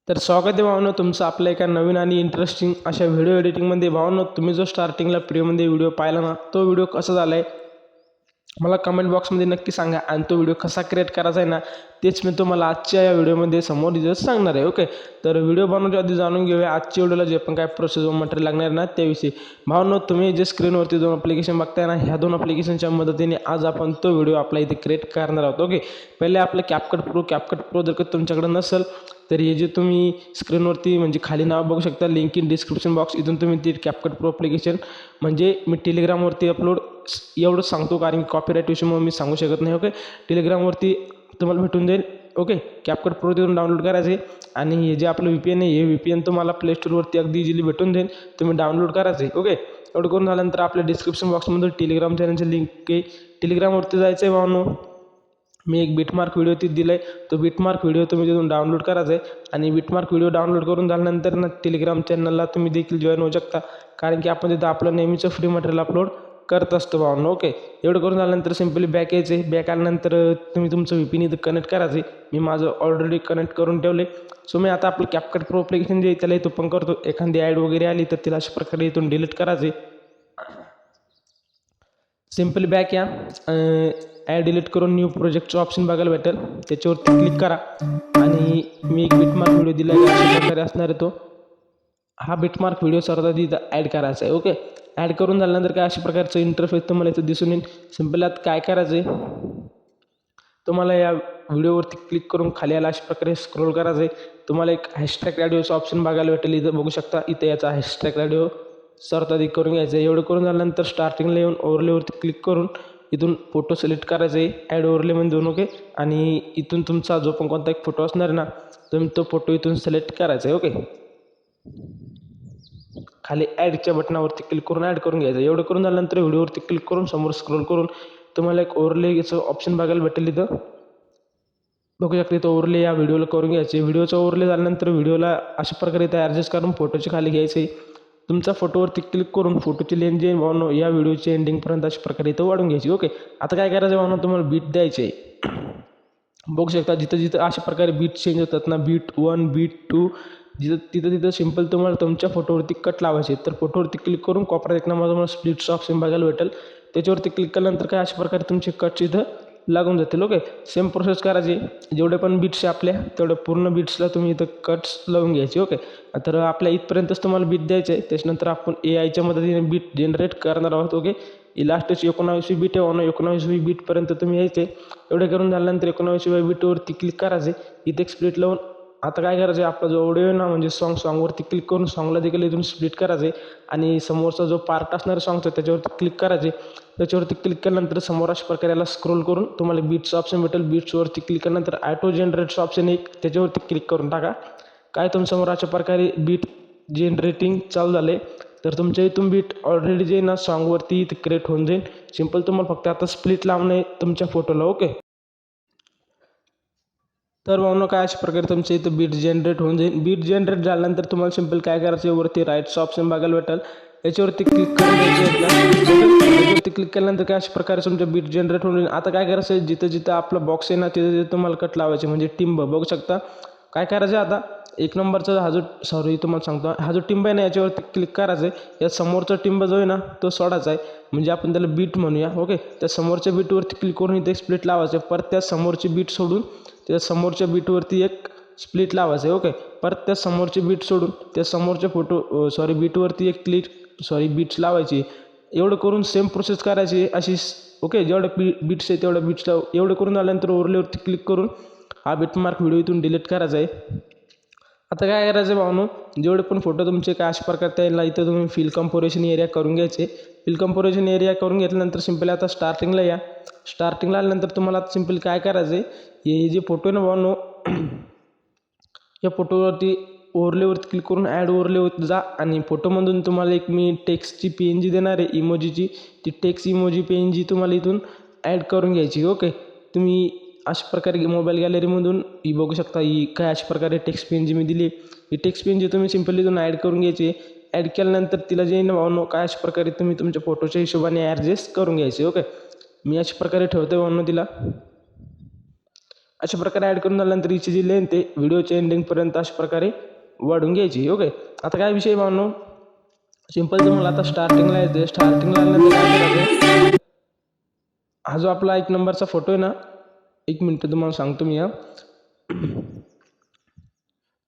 तर स्वागत आहे भावनो तुमचं आपल्या एका नवीन आणि इंटरेस्टिंग अशा व्हिडिओ एडिटिंगमध्ये. भावनो तुम्ही जो स्टार्टिंगला प्रीमध्ये व्हिडिओ पाहिला ना, तो व्हिडिओ कसा झाला आहे मला कमेंट बॉक्समध्ये नक्की सांगा. आणि तो व्हिडिओ कसा क्रिएट करायचा आहे ना, तेच मी तुम्हाला आजच्या या व्हिडिओमध्ये समोर दिवस सांगणार आहे. ओके, तर व्हिडिओ बनवण्याच्या आधी जाणून घेऊया आजच्या व्हिडिओला जे पण काय प्रोसेस मटेरियल लागणार ना त्याविषयी. भावनो तुम्ही जे स्क्रीनवरती दोन ॲप्लिकेशन बघताय ना, ह्या दोन ॲप्लिकेशनच्या मदतीने आज आपण तो व्हिडिओ आपला इथे क्रिएट करणार आहोत. ओके, पहिले आपलं कॅपकट प्रो जर का तुमच्याकडे नसेल तर हे जे तुम्ही स्क्रीनवरती म्हणजे खाली नाव बघू शकता, लिंक इन डिस्क्रिप्शन बॉक्स, इथून तुम्ही ती कॅपकट प्रो ॲप्लिकेशन म्हणजे मी टेलिग्रामवरती अपलोड एवढंच सांगतो कारण की कॉपीराईट इश्यूमुळे मी सांगू शकत नाही. ओके, टेलिग्रामवरती तुम्हाला भेटून जाईल. ओके, कॅपकट प्रो तिथून डाउनलोड करायचे आणि हे जे आपलं VPN आहे हे VPN तुम्हाला प्ले स्टोरवरती अगदी इझिली भेटून जाईल, तुम्ही डाउनलोड करायचे. ओके, एवढं करून झाल्यानंतर आपल्या डिस्क्रिप्शन बॉक्समधून टेलिग्राम चॅनलची लिंक आहे, टेलिग्रामवरती जायचं आहे. भावनो मी एक बिटमार्क व्हिडिओ तिथे दिला आहे, तो बिटमार्क व्हिडिओ तुम्ही तिथून डाउनलोड करायचा आहे. आणि बिटमार्क व्हिडिओ डाउनलोड करून झाल्यानंतर ना टेलिग्राम चॅनलला तुम्ही देखील जॉईन होऊ शकता कारण की आपण तिथं आपलं नेहमीचं फ्री मटेरियल अपलोड करत असतो. भावनो ओके, एवढं करून झाल्यानंतर सिम्पली बॅक यायचे. बॅक आल्यानंतर तुम्ही तुमचं VPN इथं कनेक्ट करायचे. मी माझं ऑलरेडी कनेक्ट करून ठेवले. सो मी आता आपलं कॅपकट प्रो ॲप्लिकेशन जे त्याला इथं पण करतो. एखादी ॲड वगैरे आली तर तिला अशा प्रकारे इथून डिलीट करायचे. सिम्पली बॅक या, ॲड डिलीट करून न्यू प्रोजेक्टचं ऑप्शन बघायला भेटेल, त्याच्यावरती क्लिक करा. आणि मी एक बिटमार्क व्हिडिओ दिला आहे अशा प्रकारे असणार आहे तो. हा बिटमार्क व्हिडिओ सर्वात इथं ॲड करायचा आहे. ओके, ॲड करून झाल्यानंतर काय अशा प्रकारचं इंटरफेस तुम्हाला इथं दिसून येईल. सिम्पली आता काय करायचं आहे, तुम्हाला या व्हिडिओवरती क्लिक करून खाली आला अशा प्रकारे स्क्रोल करायचं आहे. तुम्हाला एक हॅशटॅग रॅडिओचं ऑप्शन बघायला भेटेल, इथं बघू शकता. इथं याचा हॅशटॅग रॅडिओ सर्वात आधी करून घ्यायचं आहे. एवढं करून झाल्यानंतर स्टार्टिंगला येऊन ओव्हरलेवरती क्लिक करून इथून फोटो सिलेक्ट करायचा आहे, ॲड ओव्हरलेमध्ये दोन. ओके, आणि इथून तुमचा जो पण कोणता एक फोटो असणार ना तुम्ही तो फोटो इथून सिलेक्ट करायचा आहे. ओके, खाली ॲडच्या बटनावरती क्लिक करून ॲड करून घ्यायचं. एवढं करून झाल्यानंतर व्हिडिओवरती क्लिक करून समोर स्क्रोल करून तुम्हाला एक ओव्हरलेचं ऑप्शन बघायला भेटेल. इथं बघू शकता, इथं ओव्हरले या व्हिडिओला करून घ्यायचे. व्हिडिओचं ओव्हरले झाल्यानंतर व्हिडिओला अशा प्रकारे इथं ॲडजस्ट करून फोटोची खाली घ्यायचे. तुमचा फोटोवरती क्लिक करून फोटोची लेंथ जे भावनो या व्हिडिओच्या एंडिंगपर्यंत अशा प्रकारे इथं वाढून घ्यायची. ओके, आता काय करायचं भावनो, तुम्हाला बीट द्यायचे. बघू शकता जिथं जिथं अशा प्रकारे बीट चेंज होतात ना, बीट 1 बीट 2, तिथं सिम्पल तुम्हाला तुमच्या फोटोवरती कट लावायचे. तर फोटोवरती क्लिक करून कोपऱ्यात एक नंबर तुम्हाला स्प्लिटचं ऑप्शन बघायला भेटेल, त्याच्यावरती क्लिक केल्यानंतर काय अशा प्रकारे तुमचे कट्स इथं लागून जातील. ओके, सेम प्रोसेस करायची. जेवढे पण बीट्स आपल्या तेवढ्या पूर्ण बीट्सला तुम्ही इथं कट्स लावून घ्यायचे. ओके, तर आपल्या इथपर्यंतच तुम्हाला बीट द्यायचे आहे. त्याच्यानंतर आपण AIच्या मदतीने बीट जनरेट करणार आहोत. ओके, लास्टची 19वी बीट आहे, 19वी बीटपर्यंत तुम्ही यायचे. एवढे करून झाल्यानंतर 19व्या बीटवरती क्लिक करायचे, इथे एक स्प्लिट लावून. आता काय करायचं आहे, आपला जो ऑडिओ आहे ना म्हणजे सॉंगवरती क्लिक करून सॉंगला देखील इथून स्प्लिट करायचे. आणि समोरचा जो पार्ट असणार सॉंगचा त्याच्यावरती क्लिक करायचे. त्याच्यावरती क्लिक केल्यानंतर समोर अशा प्रकारे याला स्क्रोल करून तुम्हाला बीट्सचं ऑप्शन भेटेल. बीट्सवरती क्लिक केल्यानंतर ॲटो जनरेटचं ऑप्शन एक त्याच्यावरती क्लिक करून टाका. काय तुमच्यासमोर अशा प्रकारे बीट जनरेटिंग चालू झाले. तर तुमच्या इथून बीट ऑलरेडी जे ना सॉंगवरती इथं क्रिएट होऊन जाईल. सिम्पल तुम्हाला फक्त आता स्प्लिट लावणं आहे तुमच्या फोटोला. ओके, तर भावनो काय अशा प्रकारे तुमच्या इथं बीट जनरेट होऊन जाईल. बीट जनरेट झाल्यानंतर तुम्हाला सिम्पल काय करायचं, वरती राईटचं ऑप्शन बघायला भेटेल, याच्यावरती क्लिक करून याच्यावरती क्लिक केल्यानंतर काय अशा प्रकारे तुमच्या बीट जनरेट होऊन जाईल. आता काय करायचं आहे, जिथं जिथं आपलं बॉक्स आहे ना तिथं तिथं तुम्हाला कट लावायचे म्हणजे टिंब. बघू शकता काय करायचं आता, एक नंबरचा हा जो तुम्हाला सांगतो, हा जो टिंब आहे ना याच्यावरती क्लिक करायचं आहे. या समोरचा टिंब जो आहे ना तो सोडायचा आहे, म्हणजे आपण त्याला बीट म्हणूया. ओके, त्या समोरच्या बीटवरती क्लिक करून इथे स्प्लिट लावायचं. परत त्या समोरची बीट सोडून त्या समोरच्या बीटवरती एक स्प्लिट लावायचं आहे. ओके, परत त्या समोरची बीट सोडून त्या समोरच्या बीटवरती एक बीट्स लावायची. एवढं करून सेम प्रोसेस करायची अशी. ओके, जेवढ्या बीट्स आहे तेवढ्या बीट्सला एवढं करून झाल्यानंतर ओव्हरलेवरती क्लिक करून हा बिटमार्क व्हिडिओ इथून डिलीट करायचा आहे. आता काय करायचं आहे भावनो, जेवढे पण फोटो तुमचे काय अशा प्रकारे त्याला इथं तुम्ही फिल कंपोजिशन एरिया करून घ्यायचे. फिल कंपोजिशन एरिया करून घेतल्यानंतर सिम्पली आता स्टार्टिंगला या. स्टार्टिंगला आल्यानंतर तुम्हाला आता सिम्पली काय करायचं आहे, हे जे फोटो आहे ना भावनो या फोटोवरती ओव्हरलेवरती क्लिक करून ॲड ओव्हरलेवरती जा आणि फोटोमधून तुम्हाला एक मी टेक्स्टची PNG देणार आहे इमोजीची. ती टेक्स्ट इमोजी PNG तुम्हाला इथून ॲड करून घ्यायची. ओके, तुम्ही अशा प्रकारे मोबाईल गॅलरीमधून ही बघू शकता. ही काय अशा प्रकारे टेक्स्ट PNG मी दिली. ही टेक्स्ट PNG तुम्ही सिम्पली इथून ॲड करून घ्यायची. ॲड केल्यानंतर तिला जे भावनो काय अशा प्रकारे तुम्ही तुमच्या फोटोच्या हिशोबाने ॲडजस्ट करून घ्यायचे. ओके, मी अशा प्रकारे ठेवतो भावनो तिला. अशा प्रकारे ॲड करून झाल्यानंतर हिची जी लेंथ आहे व्हिडिओच्या एंडिंगपर्यंत अशा प्रकारे वाढून घ्यायची. ओके, आता काय विषय भावनो, सिम्पल तुम्हाला आता स्टार्टिंगला येते. स्टार्टिंगला आल्यानंतर काय करायचं, हा जो आपला 1 नंबरचा फोटो आहे ना, 1 मिनटं तुम्हाला सांगतो मी.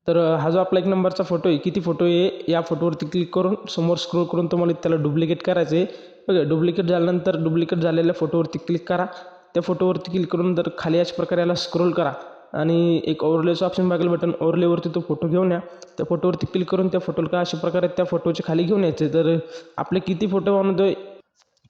तर हा जो आपला 1 नंबरचा फोटो आहे, किती फोटो आहे या फोटोवरती क्लिक करून समोर स्क्रोल करून तुम्हाला त्याला डुप्लिकेट करायचं आहे. ओके, डुप्लिकेट झाल्यानंतर डुप्लिकेट झालेल्या फोटोवरती क्लिक करा. त्या फोटोवरती क्लिक करून तर खाली अशा प्रकारे याला स्क्रोल करा आणि एक ओव्हरलेचं ऑप्शन बघायला बटन, ओव्हरलेवरती तो फोटो घेऊन या. त्या फोटोवरती क्लिक करून त्या फोटोला काय अशा प्रकारे त्या फोटोच्या खाली घेऊन यायचे. तर आपले किती फोटो बनवतोय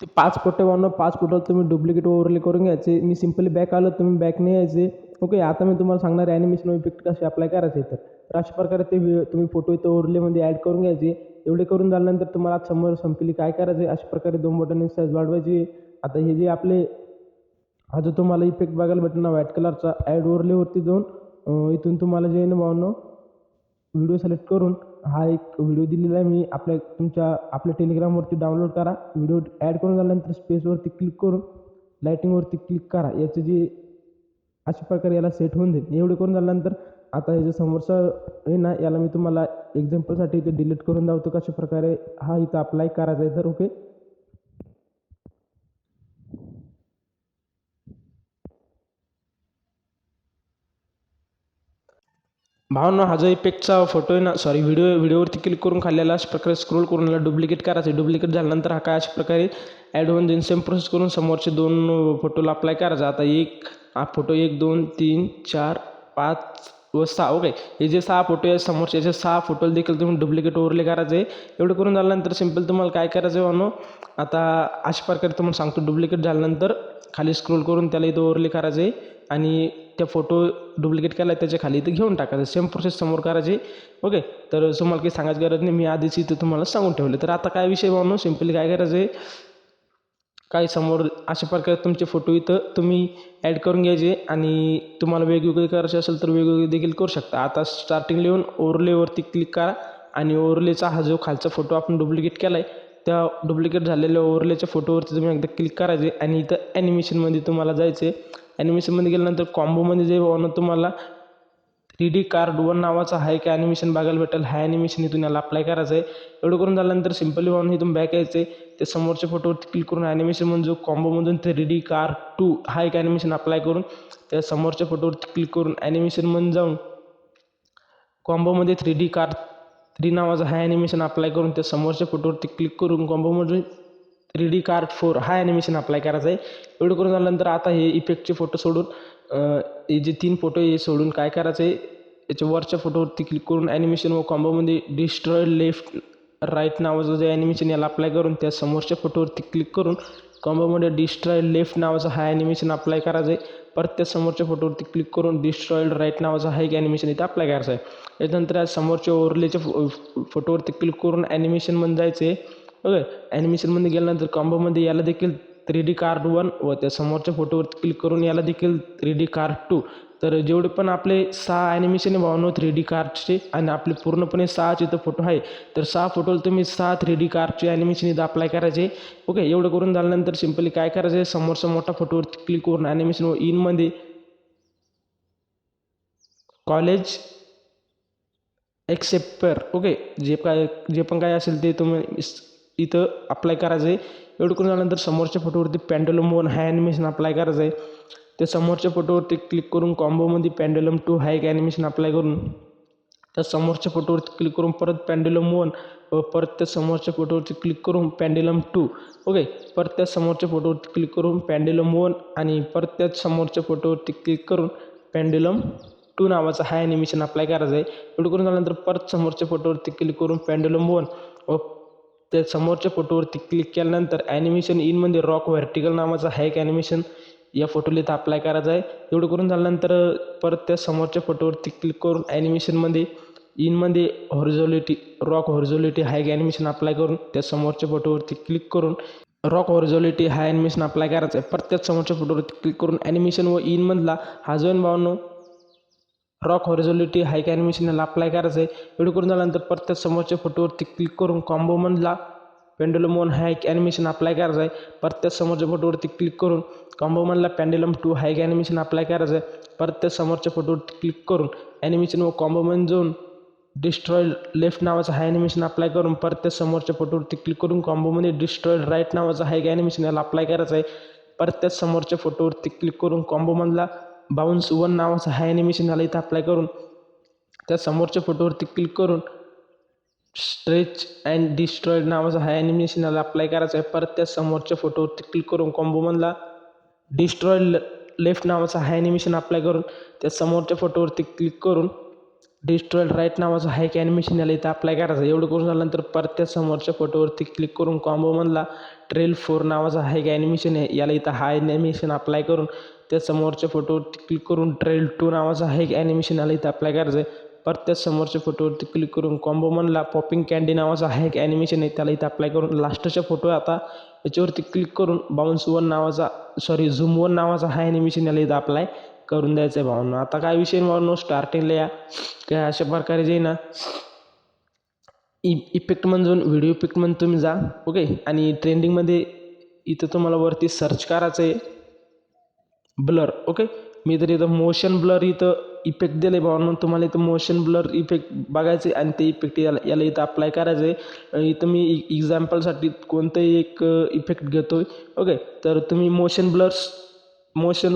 ते 5 फोटो बनव. 5 फोटो तुम्ही डुप्लिकेट ओव्हरले करून घ्यायचे. मी सिम्पली बॅक आलो, तुम्ही बॅक नाही यायचे. ओके, आता मी तुम्हाला सांगणार ॲनिमेशन इफेक्ट कसे अप्लाय करायचे. तर अशा प्रकारे ते तुम्ही फोटो इथं ओव्हरलेमध्ये ॲड करून घ्यायचे. एवढे करून झाल्यानंतर तुम्हाला समोर सिम्पली काय करायचे, अशा प्रकारे 2 बटन साईज वाढवायची. आता हे जे आपले हा जो तुम्हाला इफेक्ट बघायला भेटेल ना व्हाईट कलरचा, ॲड ओव्हरलेवरती जाऊन इथून तुम्हाला जे भावनो व्हिडिओ सिलेक्ट करून हा एक व्हिडिओ दिलेला आहे मी, आपल्या टेलिग्रामवरती डाउनलोड करा. व्हिडिओ ॲड करून झाल्यानंतर स्पेसवरती क्लिक करून लाईटिंगवरती क्लिक करा. याचं जे अशा प्रकारे याला सेट होऊन जाईल. एवढं करून झाल्यानंतर आता हे जे समोरचं आहे ना, याला मी तुम्हाला एक्झाम्पलसाठी इथे डिलीट करून दाखवतो कशा प्रकारे हा इथं अप्लाय करायचा आहे. तर ओके, भावना हा जो इफेक्टचा फोटो आहे ना, सॉरी व्हिडिओवरती क्लिक करून खाल्ल्याला अशा प्रकारे स्क्रोल करून याला डुप्लिकेट करायचं. डुप्लिकेट झाल्यानंतर हा काय अशा प्रकारे ॲड होऊन जाईल. सेम प्रोसेस करून समोरचे 2 फोटोला अप्लाय करायचा. आता हा फोटो 1 2 3 4 5 व 6. ओके, हे जे 6 फोटो आहेत समोरचे, याचे 6 फोटोला देखील तुम्ही डुप्लिकेट ओव्हरले करायचे. एवढं करून झाल्यानंतर सिम्पल तुम्हाला काय करायचं आहे भावनो, आता अशा प्रकारे तुम्हाला सांगतो. डुप्लिकेट झाल्यानंतर खाली स्क्रोल करून त्याला इथं ओव्हरले करायचं आहे आणि त्या फोटो डुप्लिकेट केला त्याच्या खाली इथं घेऊन टाकायचं. सेम प्रोसेस समोर करायची. ओके, तर तुम्हाला काही सांगायची गरज नाही, मी आधीच इथं तुम्हाला सांगून ठेवले. तर आता काय विषय भावनो, सिम्पली काय करायचं आहे, काय समोर अशा प्रकारे तुमचे फोटो इथं तुम्ही ॲड करून घ्यायचे आणि तुम्हाला वेगवेगळे करायचे असेल तर वेगवेगळे देखील करू शकता. आता स्टार्टिंगला येऊन ओव्हरलेवरती क्लिक करा आणि ओव्हरलेचा हा जो खालचा फोटो आपण डुप्लिकेट केला आहे त्या डुप्लिकेट झालेल्या ओव्हरलेच्या फोटोवरती तुम्ही एकदा क्लिक करायचे आणि इथं ॲनिमेशनमध्ये तुम्हाला जायचं आहे. ॲनिमेशनमध्ये गेल्यानंतर कॉम्बोमध्ये जे भावना तुम्हाला 3D कार्ड 1 नावाचा हा एक ॲनिमेशन बघायला भेटेल. हा ॲनिमेशन इथून याला अप्लाय करायचं आहे. एवढं करून झाल्यानंतर सिम्पली भावना इथून बॅक यायचं आहे. ते समोरच्या फोटोवरती क्लिक करून ॲनिमेशनमधून जो कॉम्बोमधून 3D कार्ड 2 हा एक ॲनिमेशन अप्लाय करून त्या समोरच्या फोटोवरती क्लिक करून ॲनिमेशनमध्ये जाऊन कॉम्बोमध्ये 3D कार्ड 3 नावाचा हा ॲनिमेशन अप्लाय करून त्या समोरच्या फोटोवरती क्लिक करून कॉम्बोमधून 3D कार्ड 4 हा ॲनिमेशन अप्लाय करायचा आहे. एवढं करून झाल्यानंतर आता हे इफेक्टचे फोटो सोडून हे जे 3 फोटो हे सोडून काय करायचं आहे, याच्या वरच्या फोटोवरती क्लिक करून ॲनिमेशन व कॉम्बोमध्ये डिस्ट्रॉय लेफ्ट राईट नावाचं जे ॲनिमेशन याला अप्लाय करून त्या समोरच्या फोटोवरती क्लिक करून कॉम्बोमध्ये डिस्ट्रॉय लेफ्ट नावाचा हा ॲनिमेशन अप्लाय करायचं आहे. परत त्या समोरच्या फोटोवरती क्लिक करून डिस्ट्रॉईड राईट नावाचा हा एक ॲनिमेशन इथे अप्लाय करायचा आहे. याच्यानंतर समोरच्या ओव्हरलेच्या फोटोवरती क्लिक करून ॲनिमेशनमध्ये जायचं आहे. ओके, ॲनिमेशनमध्ये गेल्यानंतर कॉम्बोमध्ये याला देखील 3D कार्ड 1 व त्या समोरच्या फोटोवरती क्लिक करून याला देखील 3D कार्ड 2. तर जेवढे पण आपले 6 ॲनिमेशन आहे भावनो 3D कार्डचे आणि आपले पूर्णपणे 6चे इथं फोटो आहे. तर 6 फोटोला तुम्ही 6 3D कार्डचे ॲनिमेशन इथं अप्लाय करायचे. ओके, एवढं करून झाल्यानंतर सिम्पली काय करायचं आहे, समोरचा मोठा फोटोवरती क्लिक करून ॲनिमेशन व इनमध्ये कॉलेज एक्सेप्टर. ओके, जे पण काय असेल ते तुम्ही इथं अप्लाय करायचं आहे. एवढं करून झाल्यानंतर समोरच्या फोटोवरती पेंडुलम 1 हा ॲनिमेशन अप्लाय करायचं आहे. त्या समोरच्या फोटोवरती क्लिक करून कॉम्बोमध्ये पेंडुलम 2 हा एक ॲनिमेशन अप्लाय करून त्या समोरच्या फोटोवरती क्लिक करून परत पेंडुलम 1 व परत त्या समोरच्या फोटोवरती क्लिक करून पेंडुलम 2. ओके, परत त्या समोरच्या फोटोवरती क्लिक करून पेंडुलम 1 आणि परत त्या समोरच्या फोटोवरती क्लिक करून पेंडुलम 2 नावाचा हा ॲनिमेशन अप्लाय करायचा आहे. एवढं करून झाल्यानंतर परत समोरच्या फोटोवरती क्लिक करून पेंडुलम 1 व त्या समोरच्या फोटोवरती क्लिक केल्यानंतर ॲनिमेशन इनमध्ये रॉक व्हर्टिकल नावाचा हा एक ॲनिमेशन या फोटोला इथं अप्लाय करायचा आहे. एवढं करून झाल्यानंतर परत त्या समोरच्या फोटोवरती क्लिक करून ॲनिमेशनमध्ये इनमध्ये रॉक हॉरिझॉलिटी हाय ॲनिमेशन अप्लाय करून त्या समोरच्या फोटोवरती क्लिक करून रॉक हॉरिझॉलिटी हाय ॲनिमेशन अप्लाय करायचं आहे. परत त्या समोरच्या फोटोवरती क्लिक करून ॲनिमेशन व इनमधला हा जो भावांनो रॉक हॉरिझॉलिटी हाय ॲनिमेशन याला अप्लाय करायचं आहे. एवढं करून झाल्यानंतर परत त्या समोरच्या फोटोवरती क्लिक करून कॉम्बोमधला पेंडुलम 1 हाय ॲनिमेशन अप्लाय करायचं आहे. परत त्या समोरच्या फोटोवरती क्लिक करून कॉम्बोमधला पेंडुलम 2 हाय ॲनिमेशन अप्लाय करायचं आहे. परत त्या समोरच्या फोटोवरती क्लिक करून ॲनिमेशन व कॉम्बोमध्ये जाऊन डिस्ट्रॉइड लेफ्ट नावाचं हाय ॲनिमेशन अप्लाय करून परत त्या समोरच्या फोटोवरती क्लिक करून कॉम्बोमध्ये डिस्ट्रॉइड राईट नावाचं हाय ॲनिमेशन याला अप्लाय करायचं आहे. परत त्या समोरच्या फोटोवरती क्लिक करून कॉम्बोमधला बाउन्स 1 नावाचं हाय ॲनिमेशन याला इथं अप्लाय करून त्या समोरच्या फोटोवरती क्लिक करून स्ट्रेच अँड डिस्ट्रॉइड नावाचं हाय ॲनिमेशन याला अप्लाय करायचं आहे. परत त्या समोरच्या फोटोवरती क्लिक करून कॉम्बोमधला डिस्ट्रॉइड लेफ्ट नावाचं हाय ॲनिमेशन अप्लाय करून त्या समोरच्या फोटोवरती क्लिक करून डिस्ट्रॉइड राईट नावाचं हाय ॲनिमेशन याला इथं अप्लाय करायचं. एवढं करून झाल्यानंतर परत त्या समोरच्या फोटोवरती क्लिक करून कॉम्बोमधला ट्रेल 4 नावाचा हाय ॲनिमेशन आहे याला इथं हाय ॲनिमेशन अप्लाय करून त्या समोरच्या फोटोवरती क्लिक करून ट्रेल 2 नावाचा हाय ॲनिमेशन याला इथं अप्लाय करायचं आहे. परत त्या समोरच्या फोटोवरती क्लिक करून कॉम्बोमधला पॉपिंग कँडी नावाचा हाय ॲनिमेशन आहे त्याला इथं अप्लाय करून लास्टच्या फोटो आता याच्यावरती क्लिक करून झूम 1 नावाचा हाय ॲनिमेशन याला इथं अप्लाय करून द्यायचं आहे भावांनो. आता काय विषय भावांनो स्टार्टिंगला या काय अशा प्रकारे जे ना इफेक्टमधून व्हिडिओ इफेक्टमध्ये तुम्ही जा. ओके. आणि ट्रेंडिंगमध्ये इथं तुम्हाला वरती सर्च करायचं आहे ब्लर. ओके. मी तर इथं मोशन ब्लर इथं इफेक्ट दिलं आहे भावांनो. तुम्हाला इथं मोशन ब्लर इफेक्ट बघायचं आहे आणि ते इफेक्ट याला इथं अप्लाय करायचं आहे. इथं मी एक्झाम्पलसाठी कोणतंही एक इफेक्ट घेतो आहे. ओके. तर तुम्ही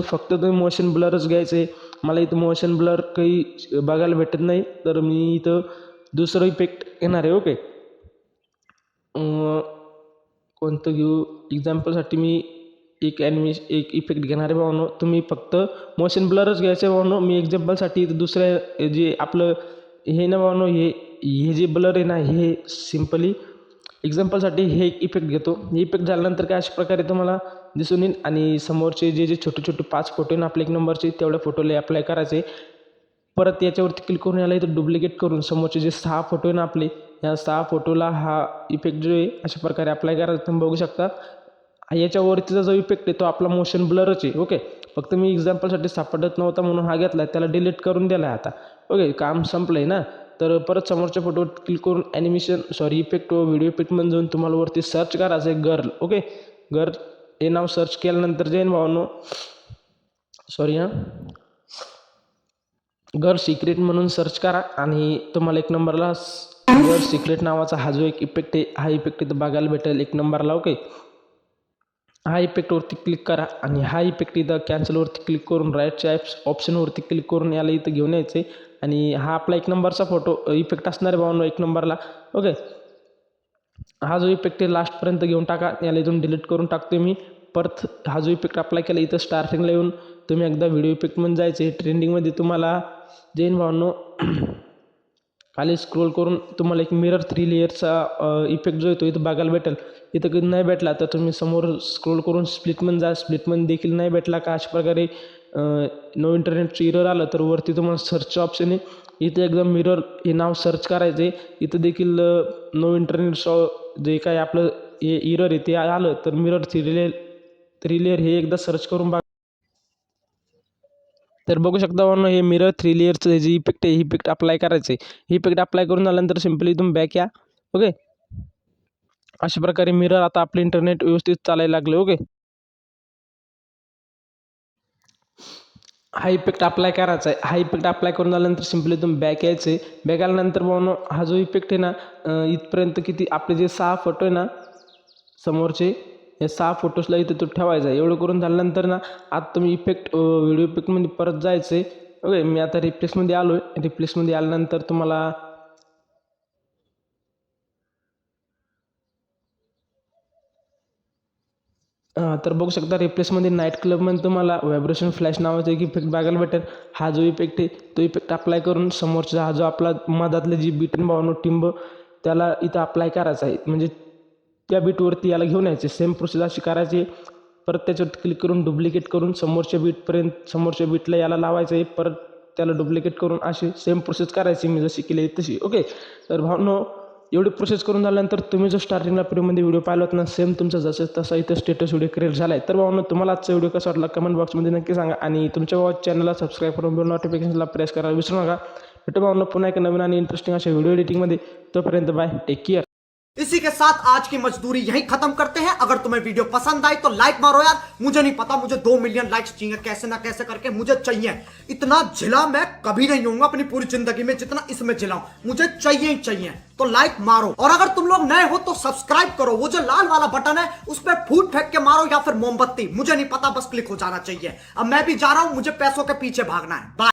फक्त तुम्ही मोशन ब्लरच घ्यायचं आहे. मला इथं मोशन ब्लर काही बघायला भेटत नाही तर मी इथं दुसरं इफेक्ट येणार आहे. ओके. कोणतं घेऊ एक्झाम्पलसाठी मी एक इफेक्ट घेणार आहे भावांनो. तुम्ही फक्त मोशन ब्लरच घ्यायचं आहे भावांनो. मी एक्झाम्पलसाठी इथं दुसऱ्या जे आपलं हे ना भावांनो हे जे ब्लर आहे ना हे सिम्पली एक्झाम्पलसाठी हे एक इफेक्ट घेतो. हे इफेक्ट झाल्यानंतर काय अशा प्रकारे तुम्हाला दिसून येईल आणि समोरचे जे छोटे छोटे 5 फोटो ना आपले 1 नंबरचे तेवढ्या फोटोला अप्लाय करायचे. परत याच्यावरती क्लिक करून याला इथं डुप्लिकेट करून समोरचे जे 6 फोटो आहे ना आपले या 6 फोटोला हा इफेक्ट जो आहे अशा प्रकारे अप्लाय करायचा. तुम्ही बघू शकता याच्यावरतीचा जो इफेक्ट आहे तो आपला मोशन ब्लरच आहे. ओके. फक्त मी एक्झाम्पलसाठी सापडत नव्हता म्हणून हा घेतला त्याला डिलीट करून दिला आहे आता. ओके. काम संपलं आहे ना. तर परत समोरच्या फोटोवर क्लिक करून इफेक्ट व व्हिडिओ इफेक्टमध्ये जाऊन तुम्हाला वरती सर्च करायचं आहे गर्ल. ओके. गर्ल हे नाव सर्च केल्यानंतर जाईन भावांनो गर्ल सिक्रेट म्हणून सर्च करा आणि तुम्हाला 1 नंबरला गर्ल सिक्रेट नावाचा हा जो एक इफेक्ट आहे हा इफेक्ट इथं बघायला भेटेल 1 नंबरला. ओके. हा इफेक्टवरती क्लिक करा आणि हा इफेक्ट इथं कॅन्सलवरती क्लिक करून राईटच्या ऑप्शनवरती क्लिक करून याला इथं घेऊन यायचं आहे आणि हा आपला 1 नंबरचा फोटो इफेक्ट असणार आहे भावांनो 1 नंबरला. ओके. हा जो इफेक्ट आहे लास्टपर्यंत घेऊन टाका. याला इथून डिलीट करून टाकतो मी. परत हा जो इफेक्ट अप्लाय केला इथं स्टार्टिंगला येऊन तुम्ही एकदा व्हिडिओ इफेक्टमध्ये जायचे. ट्रेंडिंगमध्ये तुम्हाला जैन भावांनो खाली स्क्रोल करून तुम्हाला एक मिरर 3 लेअरचा इफेक्ट जो येतो इथं बघायला भेटेल. इथं कधी नाही भेटला तर तुम्ही समोर स्क्रोल करून स्प्लिटमध्ये जा. स्प्लिटमध्ये देखील नाही भेटला का अशा प्रकारे नो इंटरनेटचं एरर आलं तर वरती तुम्हाला सर्चचं ऑप्शन आहे. इथं एकदम मिरर हे नाव सर्च करायचे. इथं देखील नो इंटरनेट जे काय आपलं हे एरर आहे ते आलं तर मिरर 3 लेअर हे एकदा सर्च करून बघा. तर बघू शकता भावांनो हे मिरर 3 लेअरचं जे इफेक्ट आहे इफेक्ट अप्लाय करायचं आहे. हे इफेक्ट अप्लाय करून झाल्यानंतर सिम्पली तुम्ही बॅक या. ओके. अशा प्रकारे मिरर आता आपलं इंटरनेट व्यवस्थित चालायला लागलं. ओके. हा इफेक्ट अप्लाय करायचा आहे. हा इफेक्ट अप्लाय करून झाल्यानंतर सिम्पली तुम्ही बॅक यायचं आहे. बॅक आल्यानंतर भावांनो हा जो इफेक्ट आहे ना इथपर्यंत किती आपले जे 6 फोटो आहे ना समोरचे या 6 फोटोजला इथं तो ठेवायचा आहे. एवढं करून झाल्यानंतर ना आता तुम्ही व्हिडिओ इफेक्टमध्ये परत जायचं आहे. ओके. मी आता रिप्लेसमध्ये आलो आहे. रिप्लेसमध्ये आल्यानंतर तुम्हाला तर बघू शकता रिप्लेसमध्ये नाईट क्लबमध्ये तुम्हाला व्हायब्रेशन फ्लॅश नावाचा एक इफेक्ट बघायला भेटेल. हा जो इफेक्ट आहे तो इफेक्ट अप्लाय करून समोरचा हा जो आपला मधातले जी बीट भावांनो टिंब त्याला इथं अप्लाय करायचा आहे. म्हणजे त्या बीटवरती याला घेऊन यायचे. सेम प्रोसेस अशी करायची. परत त्याच्यावर क्लिक करून डुप्लिकेट करून समोरच्या बीटला याला लावायचं आहे. परत त्याला डुप्लिकेट करून अशी सेम प्रोसेस करायची मी जशी केली तशी. ओके, तर भावनो एवढी प्रोसेस करून झाल्यानंतर तुम्ही जो स्टार्टिंगला फ्रीमध्ये व्हिडिओ पाहिला होता ना, सेम तुमचा जसं तसा इथं स्टेटस व्हिडिओ क्रिएट झाला आहे. तर भावनो तुम्हाला आजचा व्हिडिओ कसा वाटला कमेंट बॉक्समध्ये नक्की सांगा आणि तुमच्या चॅनलला सबस्क्राईब करून बेल नोटिफिकेशनला प्रेस करायला विसरू नका. भेटू भावनो पुन्हा एक नवीन आणि इंटरेस्टिंग अशा व्हिडिओ एडिटिंगमध्ये. तोपर्यंत बाय, टेक केअर. इसी के साथ आज की मजदूरी यहीं खत्म करते हैं। अगर तुम्हें वीडियो पसंद आई तो लाइक मारो यार, मुझे नहीं पता, मुझे 2 मिलियन लाइक्स चाहिए, कैसे ना कैसे करके मुझे चाहिए। इतना झिला मैं कभी नहीं होऊंगा अपनी पूरी जिंदगी में जितना इसमें झिलाऊं, मुझे चाहिए ही चाहिए। तो लाइक मारो, और अगर तुम लोग नए हो तो सब्सक्राइब करो, वो जो लाल वाला बटन है उस पर फूट फेंक के मारो या फिर मोमबत्ती, मुझे नहीं पता, बस क्लिक हो जाना चाहिए। अब मैं भी जा रहा हूं, मुझे पैसों के पीछे भागना है। बाय।